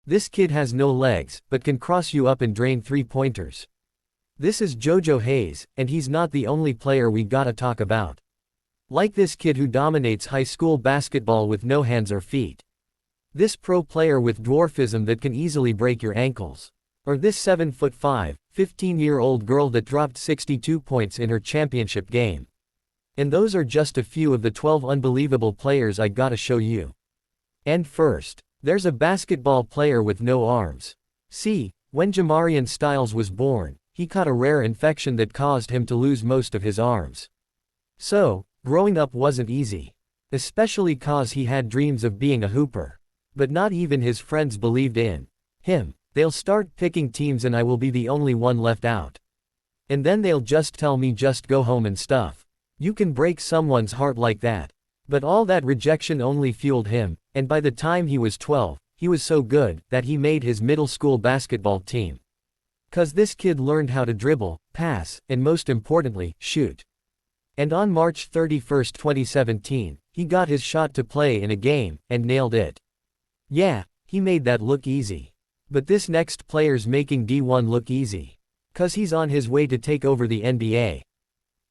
This kid has no legs, but can cross you up and drain three-pointers. This is JoJo Hayes, and he's not the only player we gotta talk about. Like this kid who dominates high school basketball with no hands or feet. This pro player with dwarfism that can easily break your ankles. Or this 7'5", 15-year-old girl that dropped 62 points in her championship game. And those are just a few of the 12 unbelievable players I gotta show you. And first, there's a basketball player with no arms. See, when Jamarian Styles was born, he caught a rare infection that caused him to lose most of his arms. So, growing up wasn't easy. Especially cause he had dreams of being a hooper. But not even his friends believed in him. They'll start picking teams and I will be the only one left out. And then they'll just tell me just go home and stuff. You can break someone's heart like that. But all that rejection only fueled him, and by the time he was 12, he was so good that he made his middle school basketball team. 'Cause this kid learned how to dribble, pass, and most importantly, shoot. And on March 31, 2017, he got his shot to play in a game, and nailed it. Yeah, he made that look easy. But this next player's making D1 look easy. 'Cause he's on his way to take over the NBA.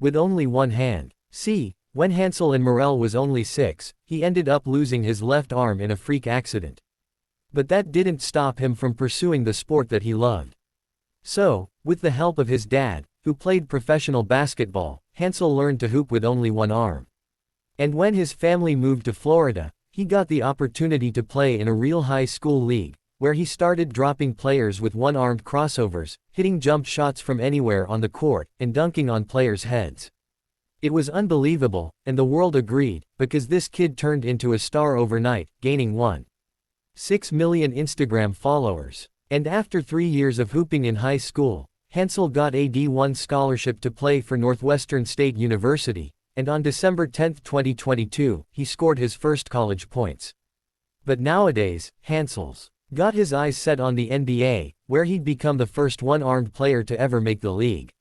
With only one hand. See, when Hansel and Morel was only 6, he ended up losing his left arm in a freak accident. But that didn't stop him from pursuing the sport that he loved. So, with the help of his dad, who played professional basketball, Hansel learned to hoop with only one arm. And when his family moved to Florida, he got the opportunity to play in a real high school league, where he started dropping players with one-armed crossovers, hitting jump shots from anywhere on the court, and dunking on players' heads. It was unbelievable, and the world agreed, because this kid turned into a star overnight, gaining 1.6 million Instagram followers. And after 3 years of hooping in high school, Hansel got a D1 scholarship to play for Northwestern State University, and on December 10, 2022, he scored his first college points. But nowadays, Hansel's got his eyes set on the NBA, where he'd become the first one-armed player to ever make the league.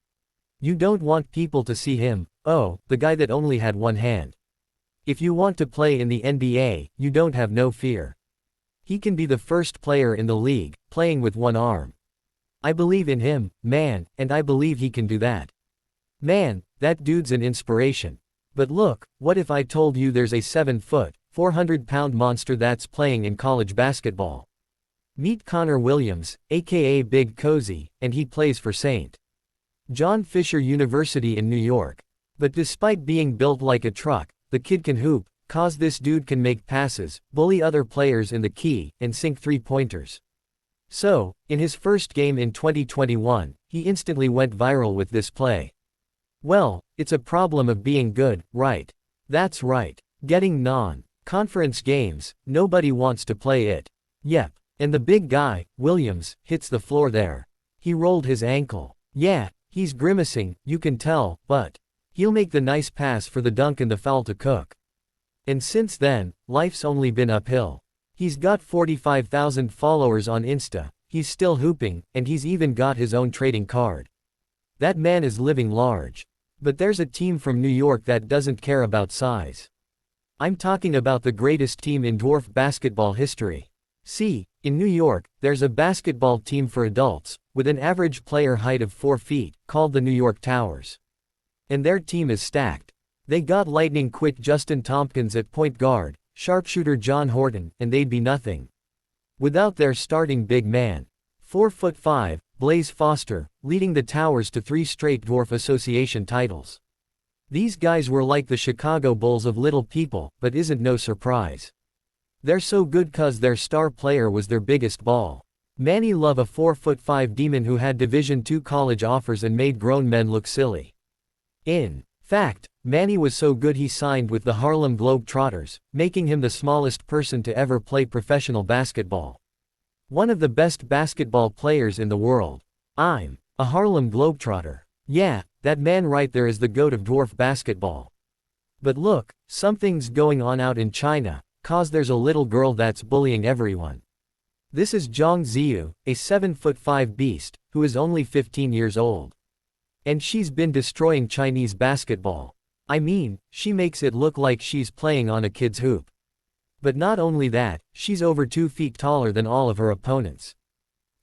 You don't want people to see him, oh, the guy that only had one hand. If you want to play in the NBA, you don't have no fear. He can be the first player in the league, playing with one arm. I believe in him, man, and I believe he can do that. Man, that dude's an inspiration. But look, what if I told you there's a 7-foot, 400-pound monster that's playing in college basketball? Meet Connor Williams, aka Big Cozy, and he plays for St. John Fisher University in New York. But despite being built like a truck, the kid can hoop, cause this dude can make passes, bully other players in the key, and sink three-pointers. So, in his first game in 2021, he instantly went viral with this play. Well, it's a problem of being good, right? That's right. Getting non-conference games, nobody wants to play it. Yep. And the big guy, Williams, hits the floor there. He rolled his ankle. Yeah, he's grimacing, you can tell, but he'll make the nice pass for the dunk and the foul to cook. And since then, life's only been uphill. He's got 45,000 followers on Insta, he's still hooping, and he's even got his own trading card. That man is living large. But there's a team from New York that doesn't care about size. I'm talking about the greatest team in dwarf basketball history. See, in New York, there's a basketball team for adults, with an average player height of 4 feet, called the New York Towers. And their team is stacked. They got lightning quick Justin Tompkins at point guard, sharpshooter John Horton, and they'd be nothing without their starting big man. 4'5", Blaze Foster, leading the Towers to 3 straight Dwarf Association titles. These guys were like the Chicago Bulls of little people, but isn't no surprise. They're so good 'cause their star player was their biggest ball. Manny Love, a 4'5" demon who had Division II college offers and made grown men look silly. In fact, Manny was so good he signed with the Harlem Globetrotters, making him the smallest person to ever play professional basketball. One of the best basketball players in the world. I'm a Harlem Globetrotter. Yeah, that man right there is the GOAT of dwarf basketball. But look, something's going on out in China, 'cause there's a little girl that's bullying everyone. This is Zhang Ziyu, a 7'5" beast, who is only 15 years old. And she's been destroying Chinese basketball. I mean, she makes it look like she's playing on a kid's hoop. But not only that, she's over 2 feet taller than all of her opponents.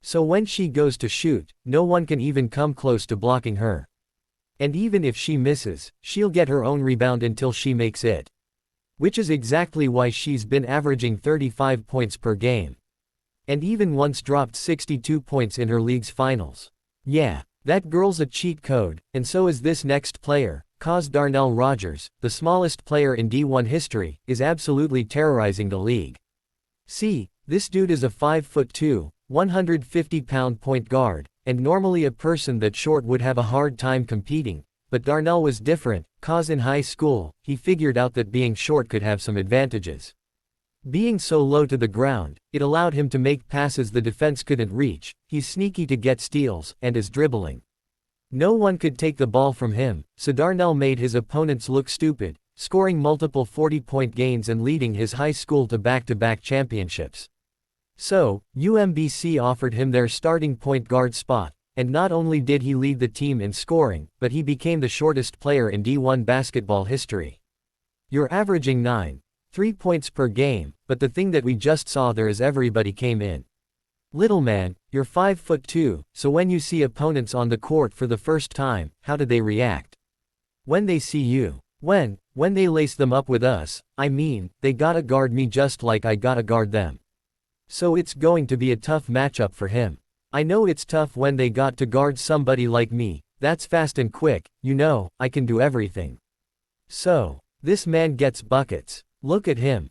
So when she goes to shoot, no one can even come close to blocking her. And even if she misses, she'll get her own rebound until she makes it. Which is exactly why she's been averaging 35 points per game. And even once dropped 62 points in her league's finals. Yeah, that girl's a cheat code, and so is this next player. Cause Darnell Rogers, the smallest player in D1 history, is absolutely terrorizing the league. See, this dude is a 5'2", 150-pound point guard, and normally a person that short would have a hard time competing, but Darnell was different, cause in high school, he figured out that being short could have some advantages. Being so low to the ground, it allowed him to make passes the defense couldn't reach, he's sneaky to get steals, and is dribbling. No one could take the ball from him, so Darnell made his opponents look stupid, scoring multiple 40-point games and leading his high school to back-to-back championships. So, UMBC offered him their starting point guard spot, and not only did he lead the team in scoring, but he became the shortest player in D1 basketball history. You're averaging 9.3 points per game, but the thing that we just saw there is everybody came in. Little man, you're 5'2", so when you see opponents on the court for the first time, how do they react? When they see you. When they lace them up with us, I mean, they gotta guard me just like I gotta guard them. So it's going to be a tough matchup for him. I know it's tough when they got to guard somebody like me, that's fast and quick, you know, I can do everything. So, this man gets buckets. Look at him.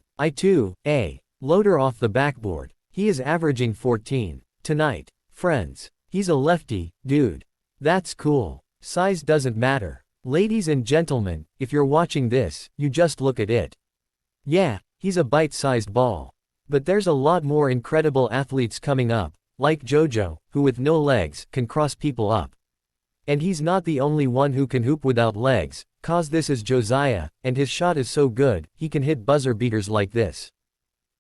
Loader off the backboard. He is averaging 14 tonight. Friends. He's a lefty, dude. That's cool. Size doesn't matter. Ladies and gentlemen, if you're watching this, you just look at it. Yeah, he's a bite-sized ball. But there's a lot more incredible athletes coming up, like JoJo, who with no legs, can cross people up. And he's not the only one who can hoop without legs, cause this is Josiah, and his shot is so good, he can hit buzzer beaters like this.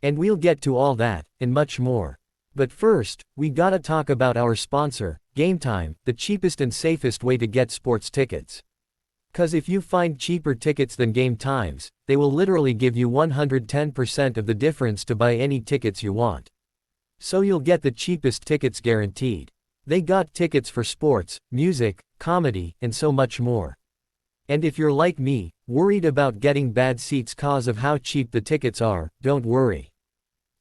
And we'll get to all that, and much more. But first, we gotta talk about our sponsor, Game Time, the cheapest and safest way to get sports tickets. Cause if you find cheaper tickets than Game Time's, they will literally give you 110% of the difference to buy any tickets you want. So you'll get the cheapest tickets guaranteed. They got tickets for sports, music, comedy, and so much more. And if you're like me, worried about getting bad seats cause of how cheap the tickets are, don't worry.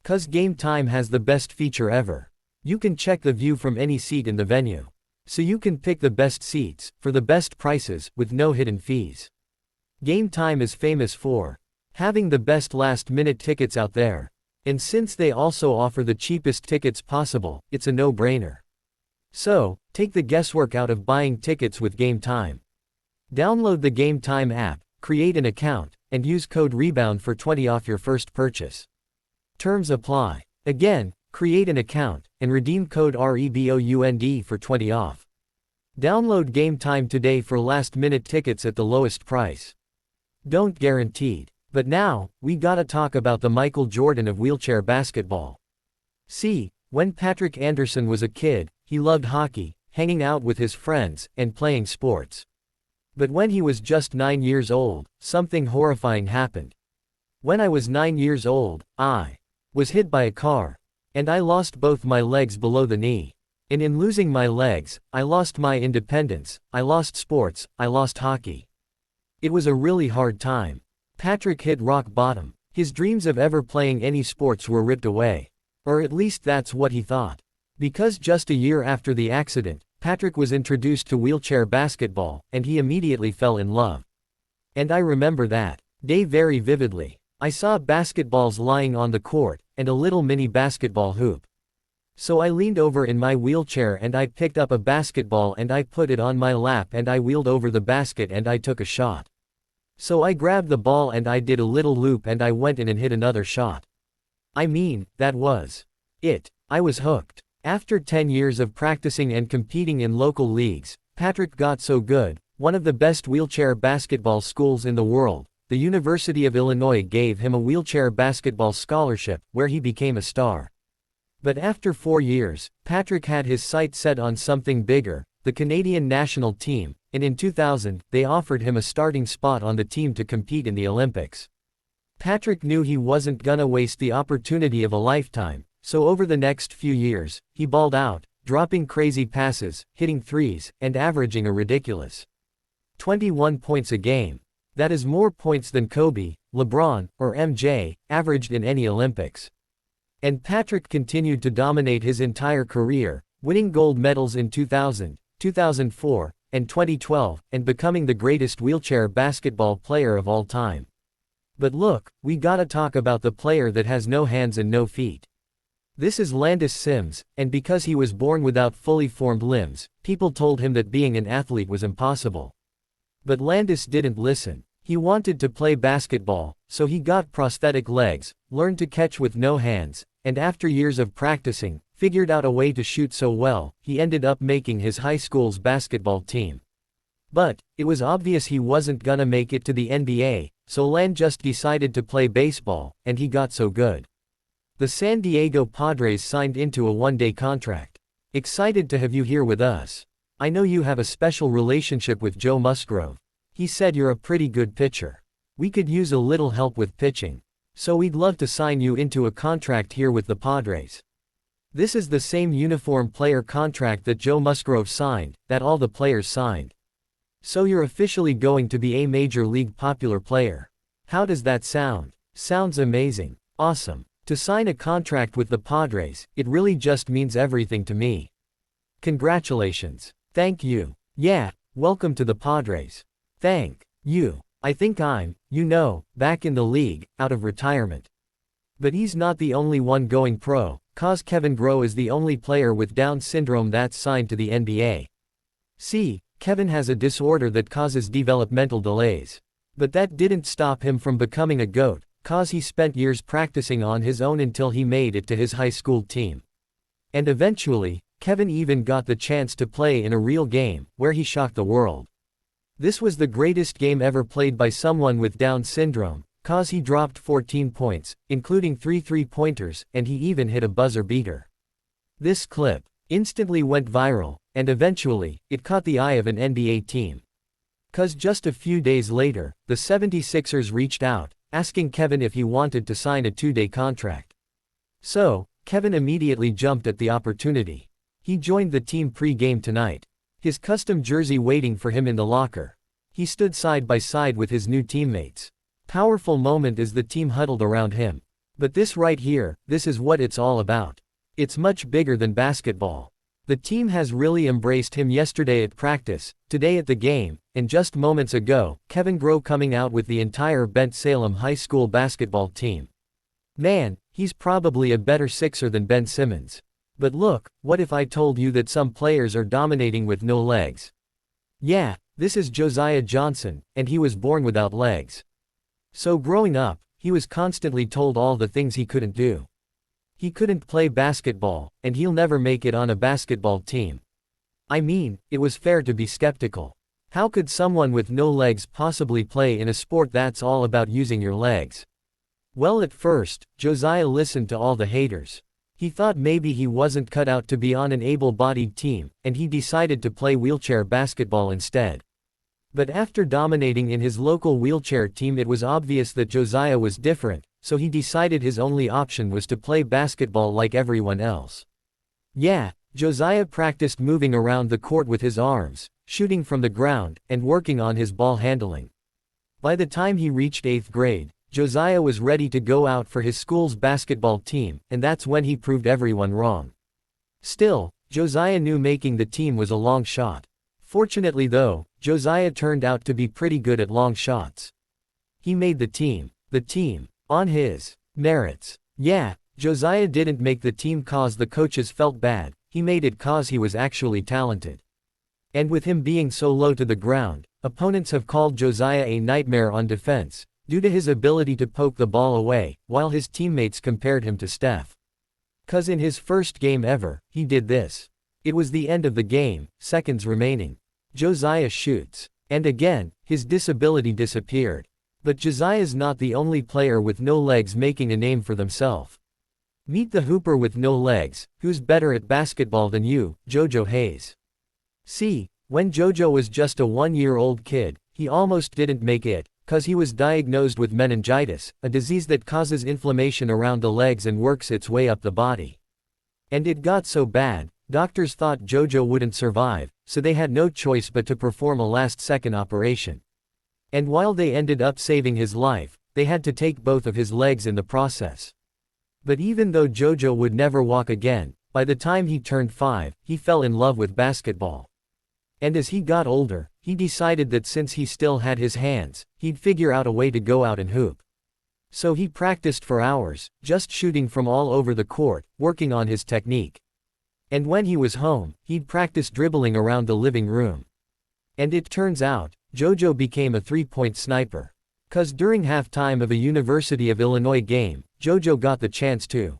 Cause Game Time has the best feature ever. You can check the view from any seat in the venue. So you can pick the best seats, for the best prices, with no hidden fees. Game Time is famous for having the best last-minute tickets out there. And since they also offer the cheapest tickets possible, it's a no-brainer. So, take the guesswork out of buying tickets with Game Time. Download the Game Time app, create an account, and use code REBOUND for 20 off your first purchase. Terms apply. Again, create an account, and redeem code REBOUND for 20 off. Download Game Time today for last-minute tickets at the lowest price. Don't guaranteed. But now, we gotta talk about the Michael Jordan of wheelchair basketball. See, when Patrick Anderson was a kid, he loved hockey, hanging out with his friends, and playing sports. But when he was just 9 years old, something horrifying happened. When I was 9 years old, I was hit by a car. And I lost both my legs below the knee. And in losing my legs, I lost my independence, I lost sports, I lost hockey. It was a really hard time. Patrick hit rock bottom. His dreams of ever playing any sports were ripped away. Or at least that's what he thought. Because just a year after the accident, Patrick was introduced to wheelchair basketball, and he immediately fell in love. And I remember that day very vividly. I saw basketballs lying on the court, and a little mini basketball hoop. So I leaned over in my wheelchair and I picked up a basketball and I put it on my lap and I wheeled over the basket and I took a shot. So I grabbed the ball and I did a little loop and I went in and hit another shot. I mean, that was it. I was hooked. After 10 years of practicing and competing in local leagues, Patrick got so good. One of the best wheelchair basketball schools in the world, the University of Illinois, gave him a wheelchair basketball scholarship, where he became a star. But after 4 years, Patrick had his sights set on something bigger, the Canadian national team, and in 2000, they offered him a starting spot on the team to compete in the Olympics. Patrick knew he wasn't gonna waste the opportunity of a lifetime, so over the next few years, he balled out, dropping crazy passes, hitting threes, and averaging a ridiculous 21 points a game. That is more points than Kobe, LeBron, or MJ averaged in any Olympics. And Patrick continued to dominate his entire career, winning gold medals in 2000, 2004, and 2012, and becoming the greatest wheelchair basketball player of all time. But look, we gotta talk about the player that has no hands and no feet. This is Landis Sims, and because he was born without fully formed limbs, people told him that being an athlete was impossible. But Landis didn't listen. He wanted to play basketball, so he got prosthetic legs, learned to catch with no hands, and after years of practicing, figured out a way to shoot so well, he ended up making his high school's basketball team. But it was obvious he wasn't gonna make it to the NBA, so Land just decided to play baseball, and he got so good. The San Diego Padres signed into a one-day contract. Excited to have you here with us. I know you have a special relationship with Joe Musgrove. He said you're a pretty good pitcher. We could use a little help with pitching. So we'd love to sign you into a contract here with the Padres. This is the same uniform player contract that Joe Musgrove signed, that all the players signed. So you're officially going to be a major league popular player. How does that sound? Sounds amazing. Awesome. To sign a contract with the Padres, it really just means everything to me. Congratulations. Thank you. Yeah, welcome to the Padres. Thank you. I think I'm, back in the league, out of retirement. But he's not the only one going pro, cause Kevin Groh is the only player with Down syndrome that's signed to the NBA. See, Kevin has a disorder that causes developmental delays. But that didn't stop him from becoming a GOAT, cause he spent years practicing on his own until he made it to his high school team. And eventually, Kevin even got the chance to play in a real game, where he shocked the world. This was the greatest game ever played by someone with Down syndrome, cause he dropped 14 points, including 3 three-pointers, and he even hit a buzzer beater. This clip instantly went viral, and eventually, it caught the eye of an NBA team. Cause just a few days later, the 76ers reached out, asking Kevin if he wanted to sign a 2-day contract. So, Kevin immediately jumped at the opportunity. He joined the team pre-game tonight. His custom jersey waiting for him in the locker. He stood side by side with his new teammates. Powerful moment as the team huddled around him. But this right here, this is what it's all about. It's much bigger than basketball. The team has really embraced him yesterday at practice, today at the game, and just moments ago, Kevin Groh coming out with the entire Bent Salem High School basketball team. Man, he's probably a better Sixer than Ben Simmons. But look, what if I told you that some players are dominating with no legs? Yeah, this is Josiah Johnson, and he was born without legs. So growing up, he was constantly told all the things he couldn't do. He couldn't play basketball, and he'll never make it on a basketball team. I mean, it was fair to be skeptical. How could someone with no legs possibly play in a sport that's all about using your legs? Well, at first, Josiah listened to all the haters. He thought maybe he wasn't cut out to be on an able-bodied team, and he decided to play wheelchair basketball instead. But after dominating in his local wheelchair team, it was obvious that Josiah was different, so he decided his only option was to play basketball like everyone else. Yeah, Josiah practiced moving around the court with his arms, shooting from the ground, and working on his ball handling. By the time he reached 8th grade, Josiah was ready to go out for his school's basketball team, and that's when he proved everyone wrong. Still, Josiah knew making the team was a long shot. Fortunately though, Josiah turned out to be pretty good at long shots. He made the team, on his merits. Yeah, Josiah didn't make the team cause the coaches felt bad, he made it cause he was actually talented. And with him being so low to the ground, opponents have called Josiah a nightmare on defense, due to his ability to poke the ball away, while his teammates compared him to Steph. Cause in his first game ever, he did this. It was the end of the game, seconds remaining. Josiah shoots. And again, his disability disappeared. But Josiah's not the only player with no legs making a name for themselves. Meet the hooper with no legs, who's better at basketball than you, JoJo Hayes. See, when JoJo was just a 1-year-old kid, he almost didn't make it, 'Cause he was diagnosed with meningitis, a disease that causes inflammation around the legs and works its way up the body. And it got so bad, doctors thought Jojo wouldn't survive, so they had no choice but to perform a last-second operation. And while they ended up saving his life, they had to take both of his legs in the process. But even though Jojo would never walk again, by the time he turned 5, he fell in love with basketball. And as he got older, he decided that since he still had his hands, he'd figure out a way to go out and hoop. So he practiced for hours, just shooting from all over the court, working on his technique. And when he was home, he'd practice dribbling around the living room. And it turns out, Jojo became a three-point sniper. 'Cause during halftime of a University of Illinois game, Jojo got the chance to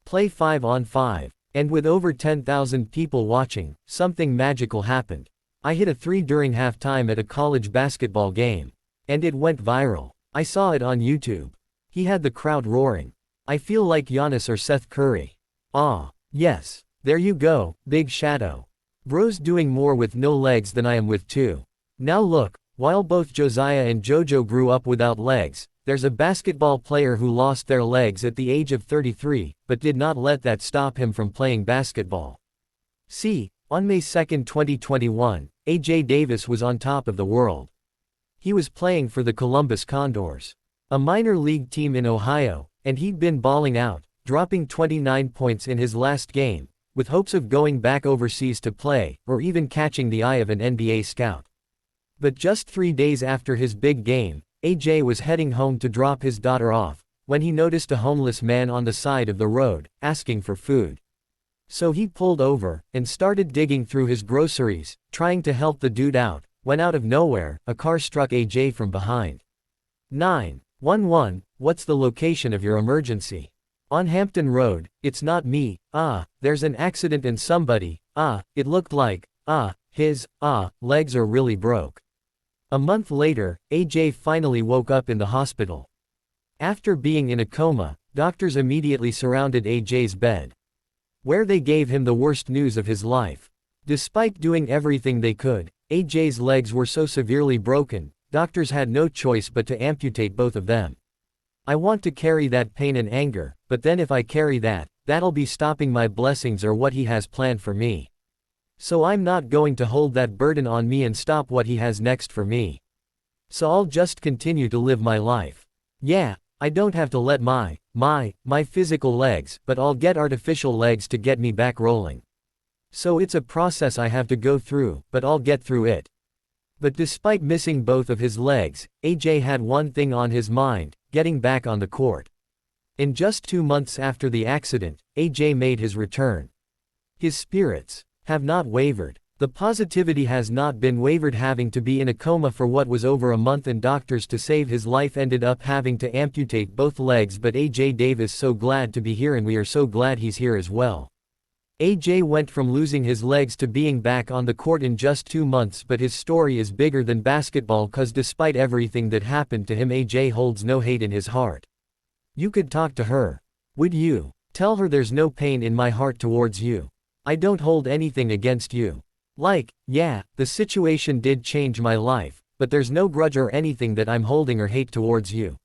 play 5-on-5, and with over 10,000 people watching, something magical happened. I hit a 3 during halftime at a college basketball game. And it went viral. I saw it on YouTube. He had the crowd roaring. I feel like Giannis or Seth Curry. Ah, yes. There you go, Big Shadow. Bro's doing more with no legs than I am with 2. Now look, while both Josiah and Jojo grew up without legs, there's a basketball player who lost their legs at the age of 33, but did not let that stop him from playing basketball. See, on May 2, 2021, A.J. Davis was on top of the world. He was playing for the Columbus Condors, a minor league team in Ohio, and he'd been balling out, dropping 29 points in his last game, with hopes of going back overseas to play, or even catching the eye of an NBA scout. But just 3 days after his big game, AJ was heading home to drop his daughter off, when he noticed a homeless man on the side of the road, asking for food. So he pulled over, and started digging through his groceries, trying to help the dude out, when out of nowhere, a car struck AJ from behind. 911, what's the location of your emergency? On Hampton Road, it's not me, there's an accident and somebody, it looked like, his, legs are really broke. A month later, AJ finally woke up in the hospital. After being in a coma, doctors immediately surrounded AJ's bed, where they gave him the worst news of his life. Despite doing everything they could, AJ's legs were so severely broken, doctors had no choice but to amputate both of them. I want to carry that pain and anger, but then if I carry that, that'll be stopping my blessings or what he has planned for me. So I'm not going to hold that burden on me and stop what he has next for me. So I'll just continue to live my life. Yeah, I don't have to let my physical legs, but I'll get artificial legs to get me back rolling. So it's a process I have to go through, but I'll get through it. But despite missing both of his legs, AJ had one thing on his mind, getting back on the court. In just 2 months after the accident, AJ made his return. His spirits have not wavered. The positivity has not been wavered, having to be in a coma for what was over a month, and doctors to save his life ended up having to amputate both legs, but AJ Davis so glad to be here, and we are so glad he's here as well. AJ went from losing his legs to being back on the court in just 2 months, but his story is bigger than basketball, cause despite everything that happened to him, AJ holds no hate in his heart. You could talk to her. Would you? Tell her there's no pain in my heart towards you. I don't hold anything against you. Like, yeah, the situation did change my life, but there's no grudge or anything that I'm holding or hate towards you.